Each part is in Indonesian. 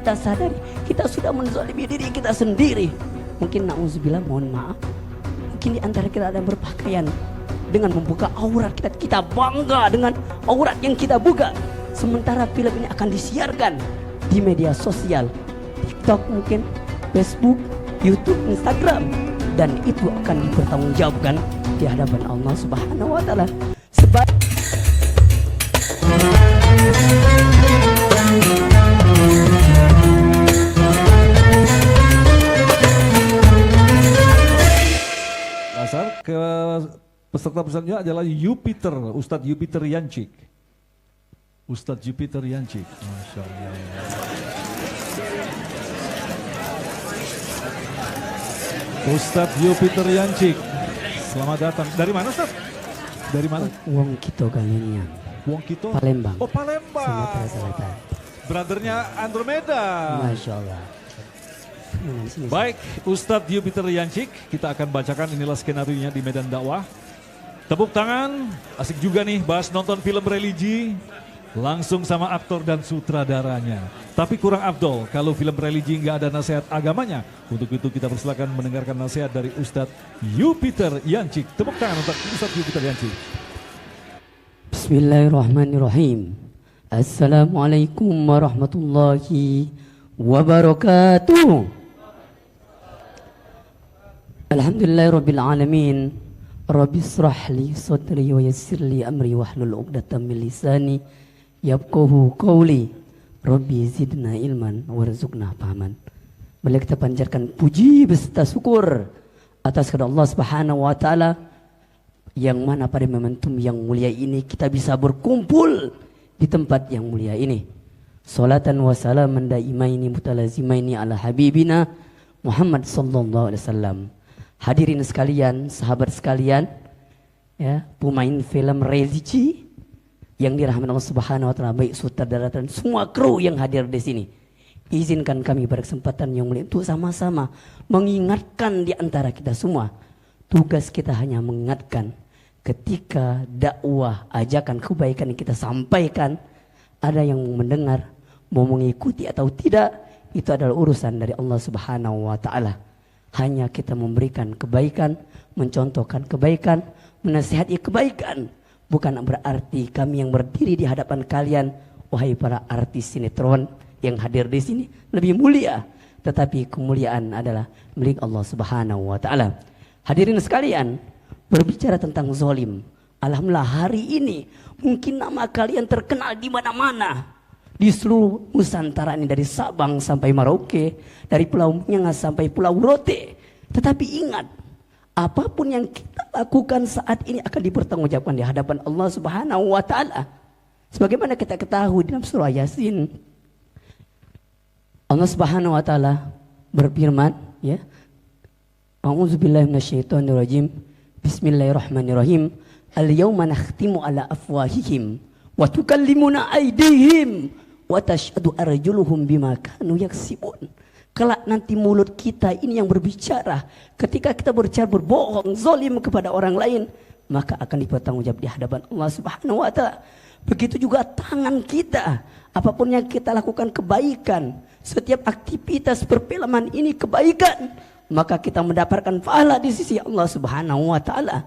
kita sadari kita sudah menzalimi diri kita sendiri. Mungkin na'udzubillah, mohon maaf, mungkin di antara kita ada yang berpakaian dengan membuka aurat kita, kita bangga dengan aurat yang kita buka. Sementara film ini akan disiarkan di media sosial, TikTok mungkin, Facebook, YouTube, Instagram, dan itu akan dipertanggungjawabkan di hadapan Allah Subhanahu wa taala. Ke peserta pesertanya adalah Jupiter, Ustadz Jupiter Yancik. Ustadz Jupiter Yancik, Masya Allah. Ustadz Jupiter Yancik, selamat datang. Dari mana Ustadz? Dari mana? Wong Kito Galenian. Wong Kito? Palembang. Oh Palembang. Sumatera Selatan. Brothernya Andromeda. Masya Allah. Baik, Ustadz Jupiter Yancik, kita akan bacakan inilah skenario-nya di medan dakwah. Tepuk tangan, asik juga nih bahas nonton film religi, langsung sama aktor dan sutradaranya. Tapi kurang afdol kalau film religi nggak ada nasihat agamanya. Untuk itu kita persilakan mendengarkan nasihat dari Ustadz Jupiter Yancik. Tepuk tangan untuk Ustadz Jupiter Yancik. Bismillahirrahmanirrahim. Assalamualaikum warahmatullahi wabarakatuh. Alhamdulillahirabbil alamin. Rabbi israh li sadri wa yassir li amri wahlul 'uqdatam min lisani yafqahu qawli. Rabbi zidna ilman warzuqna fahman. Mari kita panjatkan puji beserta syukur atas kepada Allah Subhanahu wa taala yang mana pada momentum yang mulia ini kita bisa berkumpul di tempat yang mulia ini. Salatan wa salaman daimaini mutalazimaini ala habibina Muhammad sallallahu alaihi wasallam. Hadirin sekalian, sahabat sekalian, ya, pemain film religi yang dirahmati Allah Subhanahu wa taala, baik sutradara dan semua kru yang hadir di sini. Izinkan kami pada kesempatan yang mulia untuk sama-sama mengingatkan di antara kita semua. Tugas kita hanya mengingatkan ketika dakwah ajakan kebaikan yang kita sampaikan, ada yang mendengar, mau mengikuti atau tidak, itu adalah urusan dari Allah Subhanahu wa taala. Hanya kita memberikan kebaikan, mencontohkan kebaikan, menasihati kebaikan. Bukan berarti kami yang berdiri di hadapan kalian, wahai para artis sinetron yang hadir di sini, lebih mulia. Tetapi kemuliaan adalah milik Allah Subhanahu wa taala. Hadirin sekalian, berbicara tentang zalim. Alhamdulillah hari ini mungkin nama kalian terkenal di mana-mana. Di seluruh Nusantara ini, dari Sabang sampai Merauke, dari Pulau Miangas sampai Pulau Rote. Tetapi ingat, apapun yang kita lakukan saat ini akan dipertanggungjawabkan di hadapan Allah Subhanahu wa taala. Sebagaimana kita ketahui dalam surah Yasin, Allah Subhanahu wa taala berfirman, ya. A'udzubillahi minasyaitonirrajim. Bismillahirrahmanirrahim. Al-yauma nakhtimu ala afwahihim wa tukallimuna aydihim wa tashhadu arjuluhum bima kanu yaksibun. Kelak nanti mulut kita ini yang berbicara. Ketika kita berbicara berbohong, zalim kepada orang lain, maka akan dipertanggungjawab di hadapan Allah Subhanahu wa taala. Begitu juga tangan kita, apapun yang kita lakukan kebaikan, setiap aktivitas perfilman ini kebaikan, maka kita mendapatkan pahala di sisi Allah Subhanahu wa taala.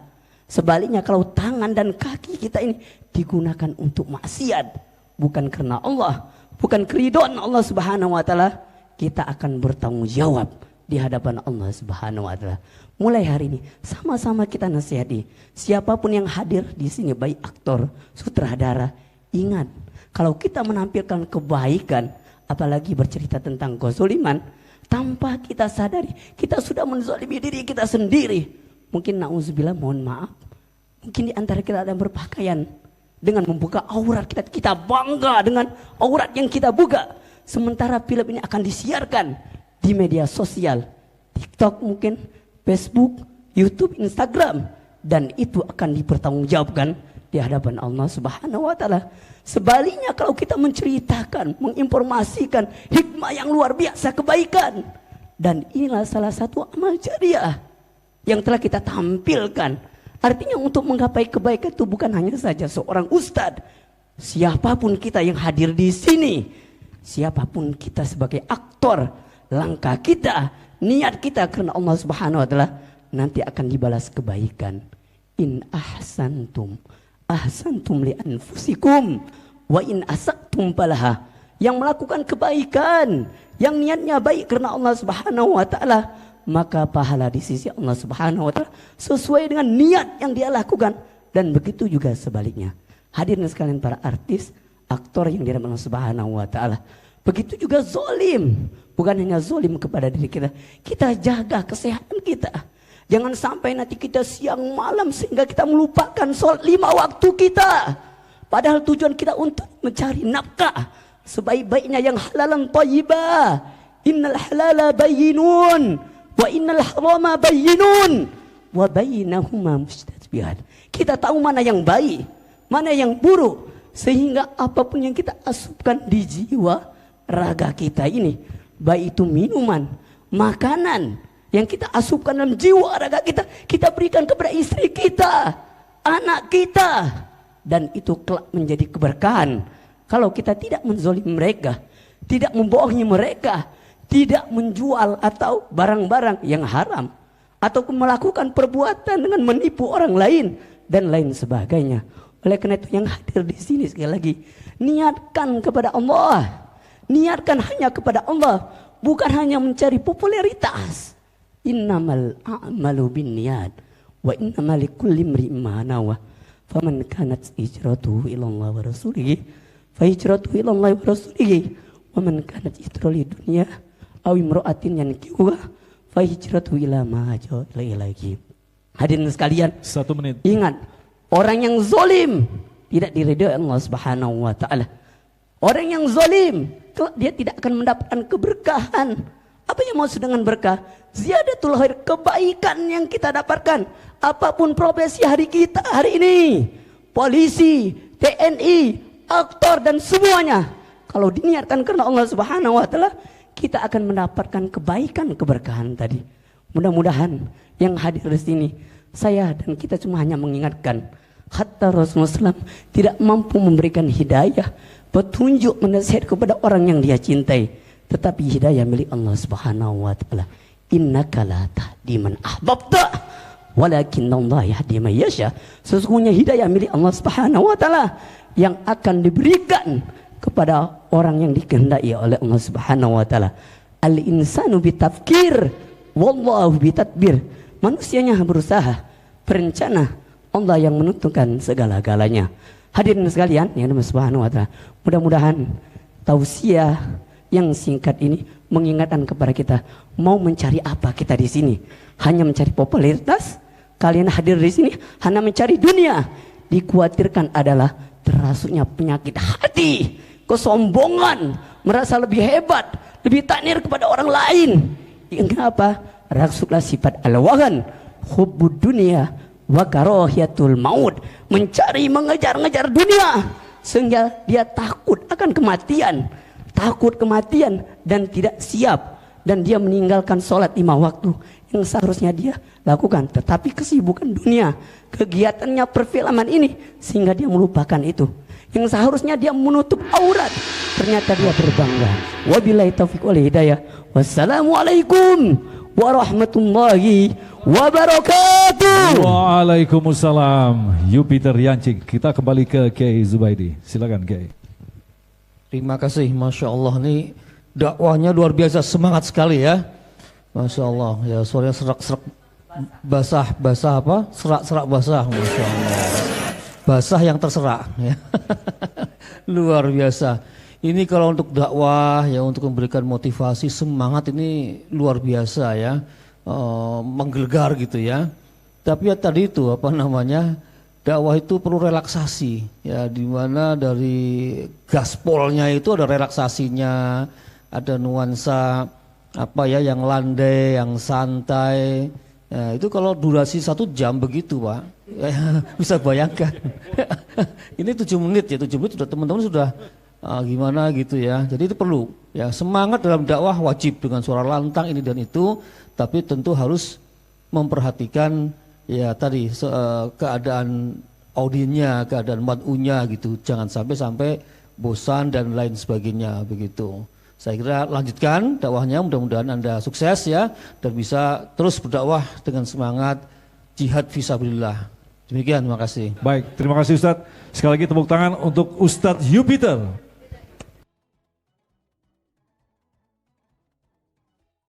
Sebaliknya kalau tangan dan kaki kita ini digunakan untuk maksiat, bukan karena Allah, bukan keridhaan Allah Subhanahu wa taala, kita akan bertanggung jawab di hadapan Allah Subhanahu wa taala. Mulai hari ini sama-sama kita nasihati siapapun yang hadir di sini, baik aktor, sutradara, ingat kalau kita menampilkan kebaikan, apalagi bercerita tentang kezaliman, tanpa kita sadari kita sudah menzalimi diri kita sendiri. Mungkin na'udzubillah, mohon maaf, mungkin di antara kita ada yang berpakaian dengan membuka aurat kita, kita bangga dengan aurat yang kita buka. Sementara film ini akan disiarkan di media sosial, TikTok mungkin, Facebook, YouTube, Instagram, dan itu akan dipertanggungjawabkan di hadapan Allah Subhanahu wa taala. Sebaliknya kalau kita menceritakan, menginformasikan hikmah yang luar biasa kebaikan, dan inilah salah satu amal jariah yang telah kita tampilkan. Artinya untuk menggapai kebaikan itu bukan hanya saja seorang ustadz. Siapapun kita yang hadir di sini, siapapun kita sebagai aktor, langkah kita, niat kita karena Allah Subhanahu wa taala, nanti akan dibalas kebaikan. In ahsantum li anfusikum wa in asaqtum falaha. Yang melakukan kebaikan, yang niatnya baik karena Allah Subhanahu wa taala, maka pahala di sisi Allah Subhanahu wa taala sesuai dengan niat yang dia lakukan, dan begitu juga sebaliknya. Hadirin sekalian para artis, aktor yang dirahmati Allah Subhanahu wa taala. Begitu juga zolim, bukan hanya zolim kepada diri kita, kita jaga kesehatan kita. Jangan sampai nanti kita siang malam sehingga kita melupakan sholat 5 waktu kita. Padahal tujuan kita untuk mencari nafkah sebaik-baiknya yang halalan thayyibah. Innal halala bayyinun wa innal harama bayyinun wa bainahuma mustabihat. Kita tahu mana yang baik, mana yang buruk, sehingga apapun yang kita asupkan di jiwa raga kita ini, baik itu minuman, makanan yang kita asupkan dalam jiwa raga kita, kita berikan kepada istri kita, anak kita, dan itu kelak menjadi keberkahan. Kalau kita tidak menzolim mereka, tidak membohongi mereka, tidak menjual atau barang-barang yang haram, atau melakukan perbuatan dengan menipu orang lain dan lain sebagainya. Oleh karena itu yang hadir di sini sekali lagi, niatkan kepada Allah, niatkan hanya kepada Allah, bukan hanya mencari popularitas. Innamal a'malu binniyat wa innamal likulli imri'in ma nawa. Faman kanat hijratuhu ila Allah wa rasulih fa hijratuhu ila Allah wa rasulih. Wa man kanat hijratuhu lidunya aw imra'atin yankihuha fa hijratuhu ila ma hajara ilaihi. Hadirin sekalian, 1 menit. Ingat, orang yang zalim tidak diridhoi Allah Subhanahu wa taala. Orang yang zalim, dia tidak akan mendapatkan keberkahan. Apa yang maksud dengan berkah? Ziyadatul khair, kebaikan yang kita dapatkan. Apapun profesi hari kita hari ini, polisi, TNI, aktor dan semuanya, kalau diniatkan karena Allah Subhanahu wa taala, kita akan mendapatkan kebaikan, keberkahan tadi. Mudah-mudahan yang hadir di sini, saya dan kita cuma hanya mengingatkan, hatta Rasulullah SAW tidak mampu memberikan hidayah, petunjuk, menasihat kepada orang yang dia cintai, tetapi hidayah milik Allah Subhanahu wa taala. Innaka la tahdi man ahbabta walakinnallaha yahdi man yasha. Sesungguhnya hidayah milik Allah Subhanahu wa taala yang akan diberikan kepada orang yang dikehendaki oleh Allah Subhanahu wa taala. Al insanu bitafkir wallahu bitadbir. Manusianya berusaha, berencana, Allah yang menentukan segala-galanya. Hadirin sekalian yang Allah Subhanahu wa taala, mudah-mudahan tausiah yang singkat ini mengingatkan kepada kita, mau mencari apa kita di sini? Hanya mencari popularitas? Kalian hadir di sini hanya mencari dunia? Dikhawatirkan adalah terasuknya penyakit hati, kesombongan, merasa lebih hebat, lebih taknir kepada orang lain. Ingat apa? Rasuklah sifat al-wahan, hubbud dunia wa karahiyatul maut, mencari, mengejar-ngejar dunia sehingga dia takut akan kematian, takut kematian dan tidak siap, dan dia meninggalkan sholat 5 waktu yang seharusnya dia lakukan, tetapi kesibukan dunia, kegiatannya perfilman ini sehingga dia melupakan itu yang seharusnya dia menutup aurat, ternyata dia berbangga. Wabillahi taufiq wal hidayah. Wassalamualaikum warahmatullahi wabarakatuh. Waalaikumsalam. Jupiter Yancik. Kita kembali ke Kiai Zubaidi. Silakan Kiai. Terima kasih, Masya Allah, ini dakwahnya luar biasa, semangat sekali ya. Masya Allah, ya suaranya serak-serak basah apa? Serak-serak basah, Masya Allah. Basah yang terserak ya. Luar biasa. Ini kalau untuk dakwah ya, untuk memberikan motivasi, semangat, ini luar biasa ya. Menggelegar gitu ya. Tapi ya tadi itu apa namanya, dakwah itu perlu relaksasi ya, dimana dari gaspolnya itu ada relaksasinya, ada nuansa apa ya, yang landai, yang santai ya. Itu kalau durasi 1 jam begitu Pak ya, bisa bayangkan. Ini 7 menit ya, 7 menit sudah teman-teman sudah gimana gitu ya. Jadi itu perlu ya, semangat dalam dakwah wajib dengan suara lantang ini dan itu, tapi tentu harus memperhatikan ya tadi keadaan audiennya, keadaan mad'unya gitu. Jangan sampai bosan dan lain sebagainya begitu. Saya kira lanjutkan dakwahnya, mudah-mudahan Anda sukses ya dan bisa terus berdakwah dengan semangat jihad fisabilillah. Demikian, terima kasih. Baik, terima kasih Ustadz. Sekali lagi tepuk tangan untuk Ustadz Jupiter.